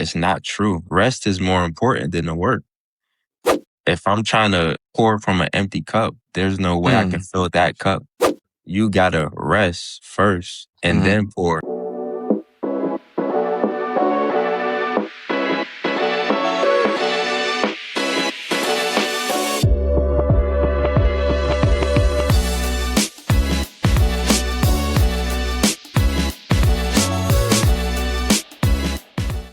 it's not true. Rest is more important than the work. If I'm trying to pour from an empty cup, there's no way I can fill that cup. You gotta rest first and then pour.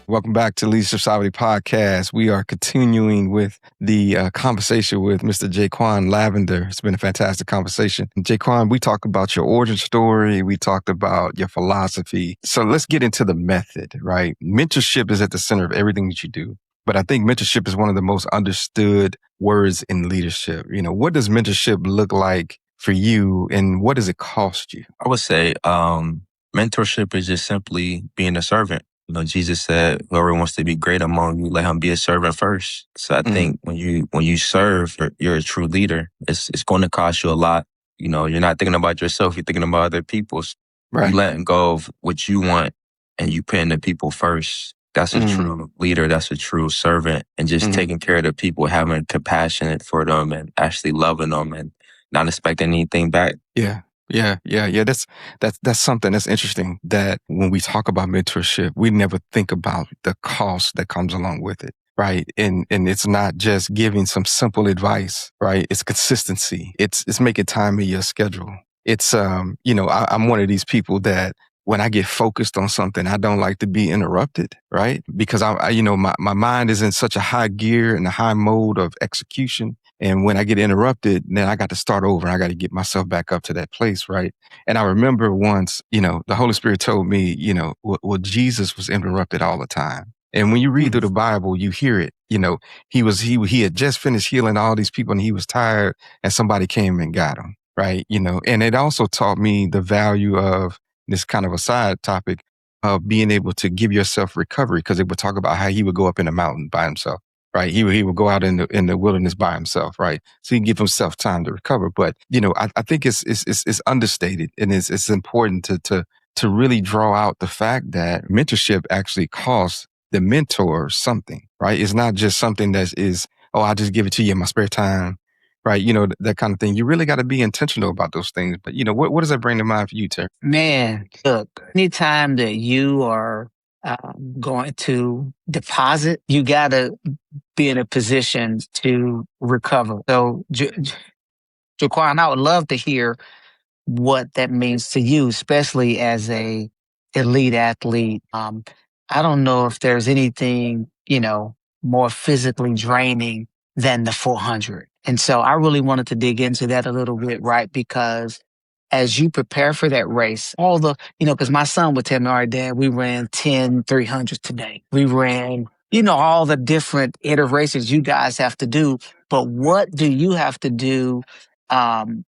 Welcome back to Leadership Savvy Podcast. We are continuing with the conversation with Mr. Ja'Quan Lavender. It's been a fantastic conversation. Ja'Quan, we talked about your origin story. We talked about your philosophy. So let's get into the method, right? Mentorship is at the center of everything that you do. But I think mentorship is one of the most understood words in leadership. You know, what does mentorship look like for you and what does it cost you? I would say mentorship is just simply being a servant. You know, Jesus said, whoever wants to be great among you, let him be a servant first. So I think when you serve, you're a true leader. It's going to cost you a lot. You know, you're not thinking about yourself. You're thinking about other people's. Right. You letting go of what you want and you putting the people first. That's a true leader. That's a true servant. And just taking care of the people, having compassion for them and actually loving them and not expecting anything back. Yeah. That's something that's interesting, that when we talk about mentorship, we never think about the cost that comes along with it, right? And it's not just giving some simple advice, right? It's consistency. It's making time in your schedule. It's, I'm one of these people that when I get focused on something, I don't like to be interrupted, right? Because my mind is in such a high gear and a high mode of execution. And when I get interrupted, then I got to start over and I got to get myself back up to that place, right? And I remember once, the Holy Spirit told me, well, Jesus was interrupted all the time. And when you read through the Bible, you hear it. He had just finished healing all these people and he was tired and somebody came and got him, right? And it also taught me the value of this kind of a side topic of being able to give yourself recovery, because it would talk about how he would go up in the mountain by himself. Right. He would go out in the wilderness by himself. Right. So he can give himself time to recover. But, I think it's understated, and it's important to really draw out the fact that mentorship actually costs the mentor something. Right. It's not just something that is, I'll just give it to you in my spare time. Right. That kind of thing. You really got to be intentional about those things. But, what does that bring to mind for you, Terry? Man, look, anytime that you are going to deposit, you got to be in a position to recover. So, Ja'Quan, I would love to hear what that means to you, especially as a elite athlete. I don't know if there's anything, more physically draining than the 400. And so I really wanted to dig into that a little bit, right? Because as you prepare for that race, because my son would tell me, all right, Dad, we ran 10 300s today. We ran, all the different iterations you guys have to do. But what do you have to do to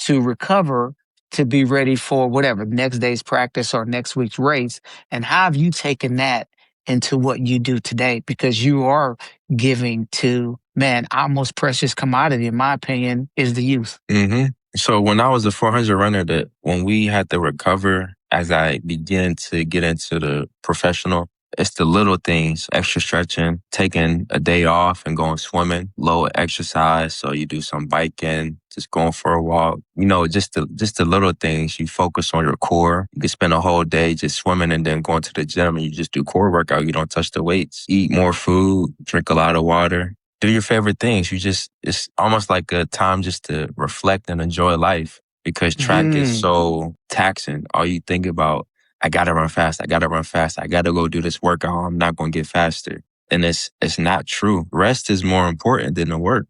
recover, to be ready for whatever, next day's practice or next week's race? And how have you taken that into what you do today? Because you are giving to, our most precious commodity, in my opinion, is the youth. Mm-hmm. So when I was a 400 runner, when we had to recover, as I began to get into the professional, it's the little things: extra stretching, taking a day off and going swimming, low exercise. So you do some biking, just going for a walk. Just the little things. You focus on your core. You can spend a whole day just swimming and then going to the gym and you just do core workout. You don't touch the weights. Eat more food, drink a lot of water. Do your favorite things. It's almost like a time just to reflect and enjoy life, because track is so taxing. All you think about, I gotta run fast. I gotta go do this workout. I'm not gonna get faster. And it's not true. Rest is more important than the work.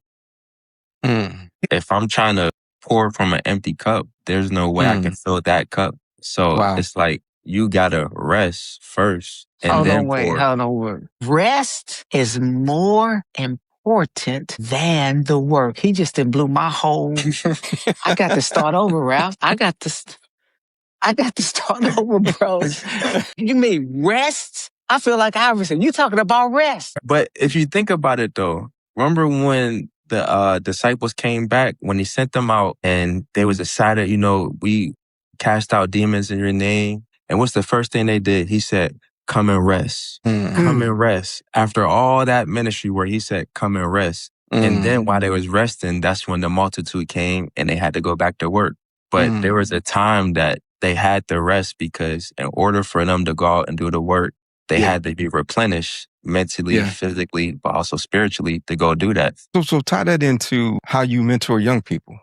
If I'm trying to pour from an empty cup, there's no way I can fill that cup. So It's like, you gotta rest first and then pour. Hold on. Rest is more important than the work. He just blew my whole. I got to start over, Ralph. I got to start over, bro. You mean rest? I feel like Iverson. You talking about rest? But if you think about it, though, remember when the disciples came back, when he sent them out and they was excited, we cast out demons in your name. And what's the first thing they did? He said, come and rest. Come and rest. After all that ministry where he said, come and rest. And then while they was resting, that's when the multitude came and they had to go back to work. But there was a time that they had to rest because in order for them to go out and do the work, they had to be replenished mentally, physically, but also spiritually to go do that. So tie that into how you mentor young people.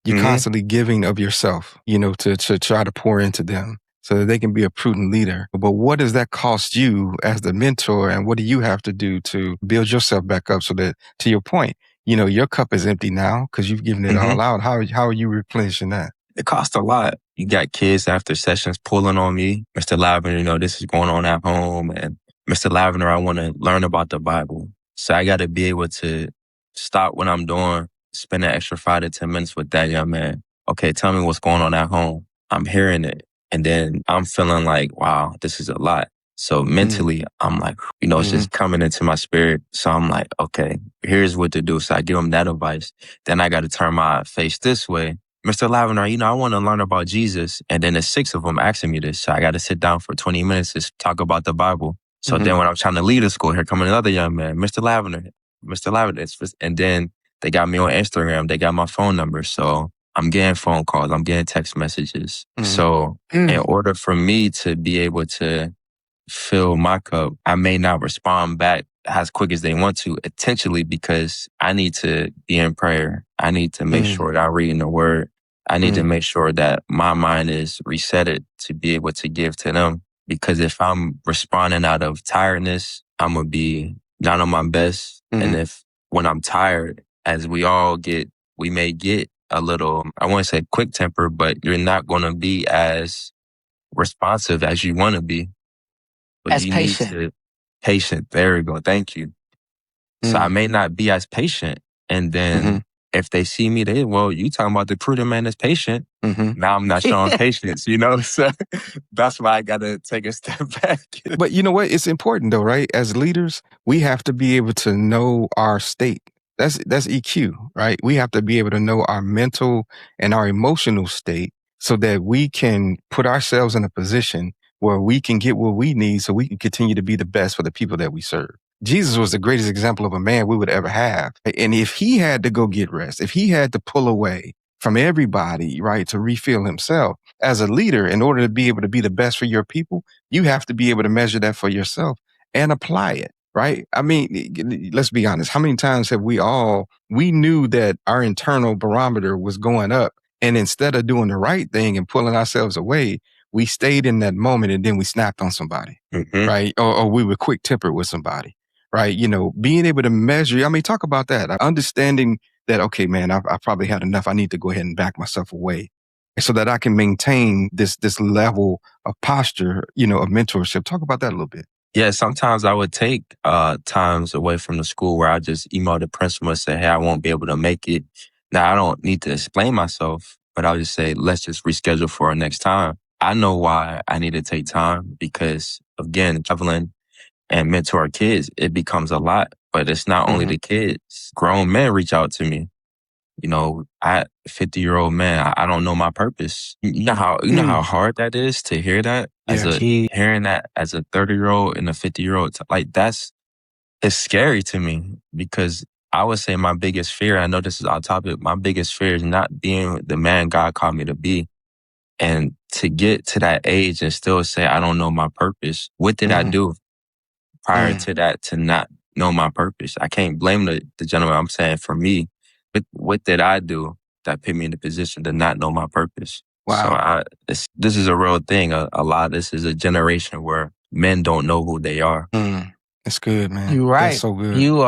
You're constantly giving of yourself, to try to pour into them so that they can be a prudent leader. But what does that cost you as the mentor? And what do you have to do to build yourself back up so that, to your point, your cup is empty now because you've given it all out. How are you replenishing that? It costs a lot. You got kids after sessions pulling on me. Mr. Lavender, this is going on at home. And Mr. Lavender, I want to learn about the Bible. So I got to be able to stop what I'm doing, spend an extra 5 to 10 minutes with that young man. Okay, tell me what's going on at home. I'm hearing it. And then I'm feeling like, wow, this is a lot. So mentally, I'm like, it's just coming into my spirit. So I'm like, okay, here's what to do. So I give him that advice. Then I got to turn my face this way. Mr. Lavender, I want to learn about Jesus. And then there's 6 of them asking me this. So I got to sit down for 20 minutes to talk about the Bible. So then when I'm trying to lead a school, here comes another young man, Mr. Lavender. And then they got me on Instagram. They got my phone number. So I'm getting phone calls. I'm getting text messages. So in order for me to be able to fill my cup, I may not respond back as quick as they want to intentionally because I need to be in prayer. I need to make sure that I'm reading the word. I need to make sure that my mind is resetted to be able to give to them. Because if I'm responding out of tiredness, I'm going to be not on my best. And if when I'm tired, as we all get, we may get a little, I want to say quick temper, but you're not going to be as responsive as you want to be. But as patient. Patient. There we go. Thank you. So I may not be as patient. And then if they see me, you talking about the prudent man that's patient. Now I'm not showing patience, So that's why I got to take a step back. But you know what? It's important though, right? As leaders, we have to be able to know our state. That's EQ, right? We have to be able to know our mental and our emotional state so that we can put ourselves in a position where we can get what we need so we can continue to be the best for the people that we serve. Jesus was the greatest example of a man we would ever have. And if he had to go get rest, if he had to pull away from everybody, right, to refill himself, as a leader, in order to be able to be the best for your people, you have to be able to measure that for yourself and apply it, right? I mean, let's be honest. How many times have we knew that our internal barometer was going up, and instead of doing the right thing and pulling ourselves away, we stayed in that moment and then we snapped on somebody, right? Or we were quick-tempered with somebody, right? Being able to measure, talk about that. Understanding that, okay, man, I probably had enough. I need to go ahead and back myself away so that I can maintain this level of posture, of mentorship. Talk about that a little bit. Yeah, sometimes I would take times away from the school where I just email the principal and say, hey, I won't be able to make it. Now, I don't need to explain myself, but I'll just say, let's just reschedule for our next time. I know why I need to take time because, again, traveling and mentor kids, it becomes a lot. But it's not only the kids. Grown men reach out to me. I 50-year-old man, I don't know my purpose. You know how hard that is to hear that hearing that as a 30-year-old and a 50-year-old, it's scary to me because I would say my biggest fear, I know this is off topic, my biggest fear is not being the man God called me to be. And to get to that age and still say, I don't know my purpose. What did I do prior to that to not know my purpose? I can't blame the gentleman. I'm saying for me, what did I do that put me in the position to not know my purpose? Wow. So this is a real thing. A lot. This is a generation where men don't know who they are. That's good, man. You're right. That's so good. You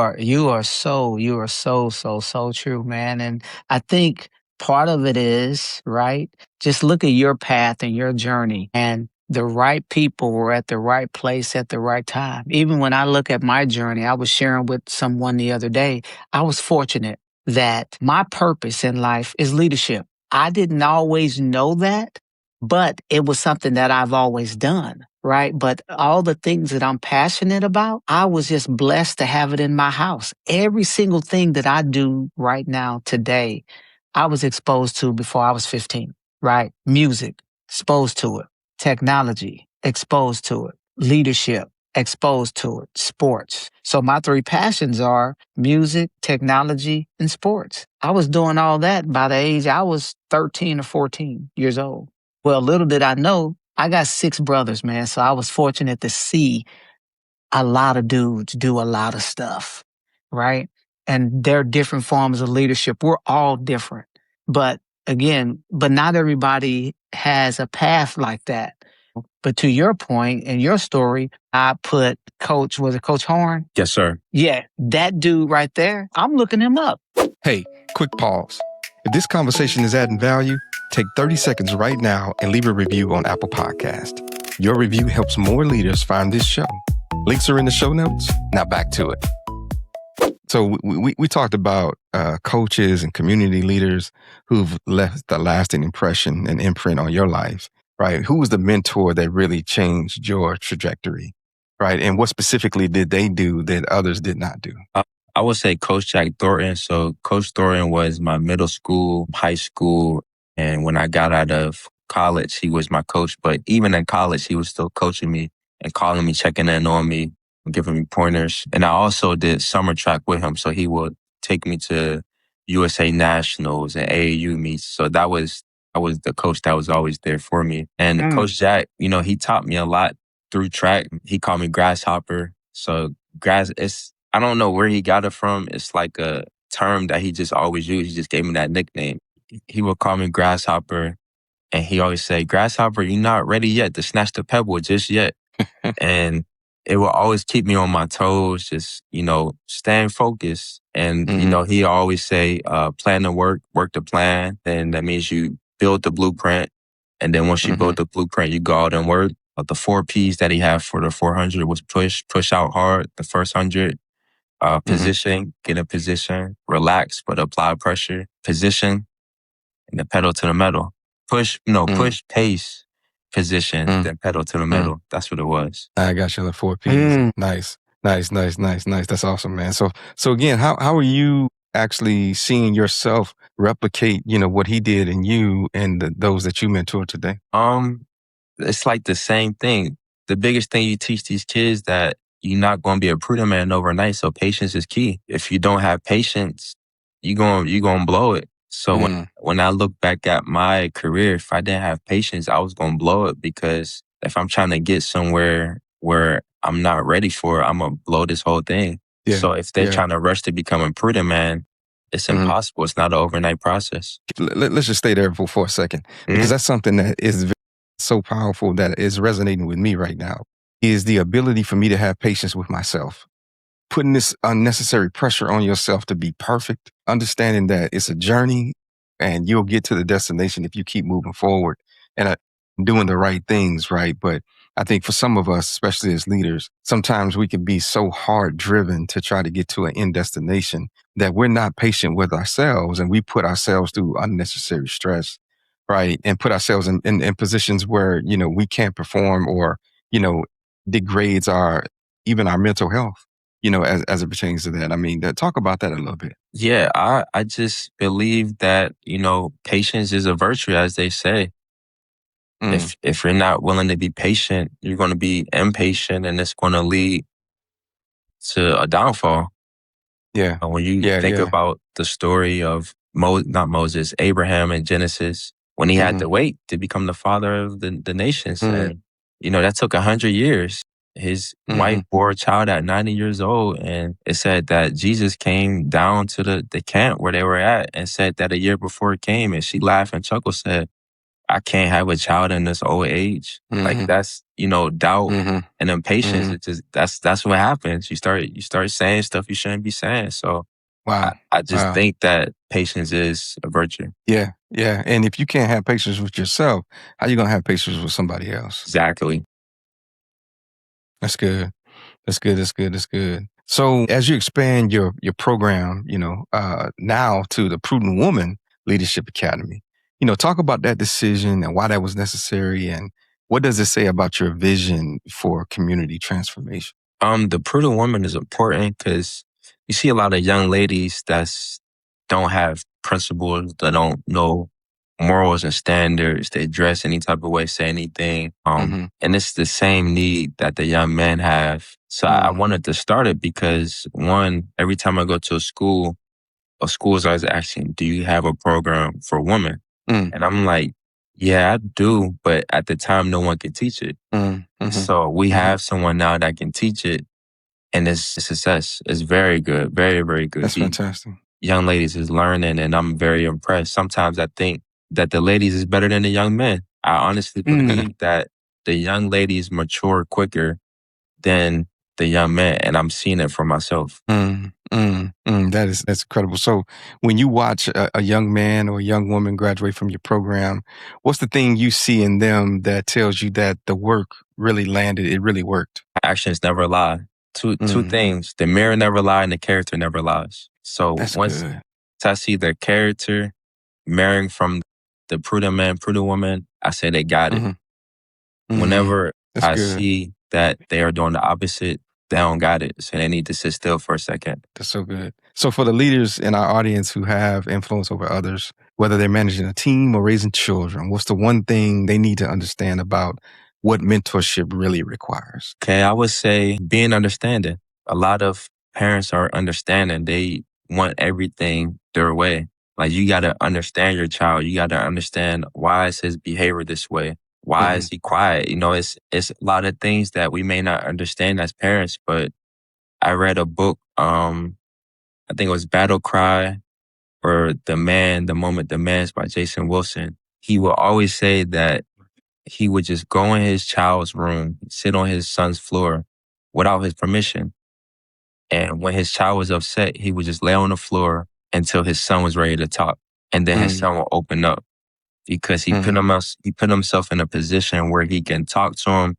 are so true, man. And I think part of it is, right, just look at your path and your journey, and the right people were at the right place at the right time. Even when I look at my journey, I was sharing with someone the other day, I was fortunate that my purpose in life is leadership. I didn't always know that, but it was something that I've always done, right? But all the things that I'm passionate about, I was just blessed to have it in my house. Every single thing that I do right now today, I was exposed to before I was 15, right? Music, exposed to it. Technology, exposed to it. Leadership, exposed to it, sports. So my three passions are music, technology, and sports. I was doing all that by the age I was 13 or 14 years old. Well, little did I know, I got 6 brothers, man. So I was fortunate to see a lot of dudes do a lot of stuff, right? And there are different forms of leadership. We're all different. But again, not everybody has a path like that. But to your point and your story, I put was it Coach Horn? Yes, sir. Yeah, that dude right there, I'm looking him up. Hey, quick pause. If this conversation is adding value, take 30 seconds right now and leave a review on Apple Podcast. Your review helps more leaders find this show. Links are in the show notes. Now back to it. So we talked about coaches and community leaders who've left a lasting impression and imprint on your life, right? Who was the mentor that really changed your trajectory, right? And what specifically did they do that others did not do? I would say Coach Jack Thornton. So Coach Thornton was my middle school, high school, and when I got out of college, he was my coach. But even in college, he was still coaching me and calling me, checking in on me, giving me pointers. And I also did summer track with him. So he would take me to USA Nationals and AAU meets. So that was the coach that was always there for me. And Coach Jack, he taught me a lot through track. He called me Grasshopper. So I don't know where he got it from. It's like a term that he just always used. He just gave me that nickname. He would call me Grasshopper. And he always say, Grasshopper, you're not ready yet to snatch the pebble just yet. And it will always keep me on my toes, just, staying focused. And, he always say, plan the work the plan. Then that means you build the blueprint. And then once you build the blueprint, you go out and work. But the 4 Ps that he had for the 400 was push out hard, the first 100. Position, get in position, relax, but apply pressure, position, and the pedal to the metal. Push, pace, position, then pedal to the metal. That's what it was. I got you, the 4 Ps. Nice. That's awesome, man. So again, how are you actually seeing yourself replicate, what he did in you and those that you mentor today? It's like the same thing. The biggest thing you teach these kids that you're not going to be a prudent man overnight. So patience is key. If you don't have patience, you're going to blow it. So when I look back at my career, if I didn't have patience, I was going to blow it, because if I'm trying to get somewhere where I'm not ready for it, I'm going to blow this whole thing. Yeah. So if they're trying to rush to become a prudent man, it's impossible. It's not an overnight process. Let's just stay there for a second, because that's something that is so powerful that is resonating with me right now, is the ability for me to have patience with myself. Putting this unnecessary pressure on yourself to be perfect, understanding that it's a journey and you'll get to the destination if you keep moving forward and doing the right things, right? But I think for some of us, especially as leaders, sometimes we can be so hard driven to try to get to an end destination that we're not patient with ourselves, and we put ourselves through unnecessary stress, right? And put ourselves in positions where, we can't perform, or, degrades even our mental health, as it pertains to that. I mean, talk about that a little bit. Yeah, I just believe that, patience is a virtue, as they say. If you're not willing to be patient, you're going to be impatient, and it's going to lead to a downfall. Yeah. When you think about the story of Abraham in Genesis, when he had to wait to become the father of the nations. And, that took 100 years. His wife bore a child at 90 years old. And it said that Jesus came down to the camp where they were at and said that a year before he came, and she laughed and chuckled, said, I can't have a child in this old age. Like that's, doubt and impatience. It just, that's what happens. You start saying stuff you shouldn't be saying. So wow. I just think that patience is a virtue. Yeah. Yeah. And if you can't have patience with yourself, how you going to have patience with somebody else? Exactly. That's good. So as you expand your program, now to the Prudent Woman Leadership Academy, talk about that decision and why that was necessary, and what does it say about your vision for community transformation? The Prudent Woman is important because you see a lot of young ladies that don't have principles, that don't know morals and standards. They dress any type of way, say anything. And it's the same need that the young men have. So I wanted to start it because, one, every time I go to a school is always asking, do you have a program for women? And I'm like, yeah, I do. But at the time, no one could teach it. So we have someone now that can teach it. And it's a success. It's very good. Very, very good. That's fantastic. Young ladies is learning, and I'm very impressed. Sometimes I think that the ladies is better than the young men. I honestly believe that the young ladies mature quicker than the young men, and I'm seeing it for myself. That's incredible. So when you watch a young man or a young woman graduate from your program, what's the thing you see in them that tells you that the work really landed, it really worked? Actions never lie. Two things. The mirror never lies and the character never lies. So once I see their character marrying from the prudent man, prudent woman, I say they got it. Whenever I see that they are doing the opposite, they don't got it. So they need to sit still for a second. That's so good. So for the leaders in our audience who have influence over others, whether they're managing a team or raising children, what's the one thing they need to understand about what mentorship really requires? Okay, I would say being understanding. A lot of parents are understanding. They want everything their way. Like, you got to understand your child. You got to understand, why is his behavior this way? Why is he quiet? You know, it's a lot of things that we may not understand as parents. But I read a book, I think it was Battle Cry, or The Moment Demands by Jason Wilson. He will always say that he would just go in his child's room, sit on his son's floor without his permission. And when his child was upset, he would just lay on the floor until his son was ready to talk. And then his son will open up, because he put himself in a position where he can talk to him,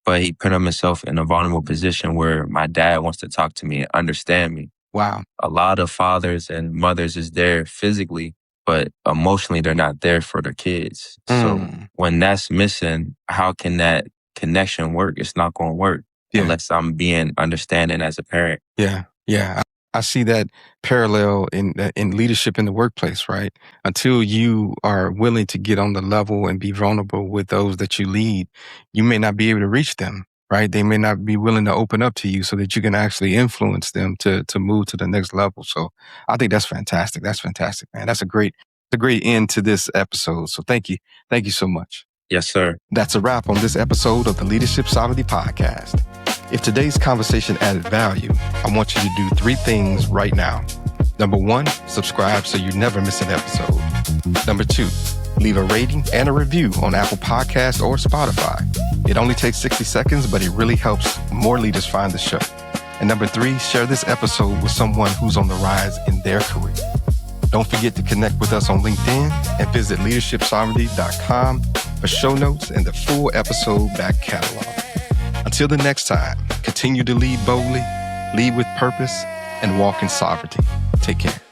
but he put himself in a vulnerable position where my dad wants to talk to me and understand me. Wow. A lot of fathers and mothers is there physically, but emotionally they're not there for their kids. So when that's missing, how can that connection work? It's not going to work unless I'm being understanding as a parent. Yeah. I see that parallel in leadership in the workplace, right? Until you are willing to get on the level and be vulnerable with those that you lead, you may not be able to reach them, right? They may not be willing to open up to you so that you can actually influence them to move to the next level. So I think that's fantastic. That's fantastic, man. That's a great end to this episode. So thank you. Thank you so much. Yes, sir. That's a wrap on this episode of the Leadership Sovereignty Podcast. If today's conversation added value, I want you to do 3 things right now. Number 1, subscribe so you never miss an episode. Number 2, leave a rating and a review on Apple Podcasts or Spotify. It only takes 60 seconds, but it really helps more leaders find the show. And number 3, share this episode with someone who's on the rise in their career. Don't forget to connect with us on LinkedIn and visit leadershipsovereignty.com for show notes and the full episode back catalog. Until the next time, continue to lead boldly, lead with purpose, and walk in sovereignty. Take care.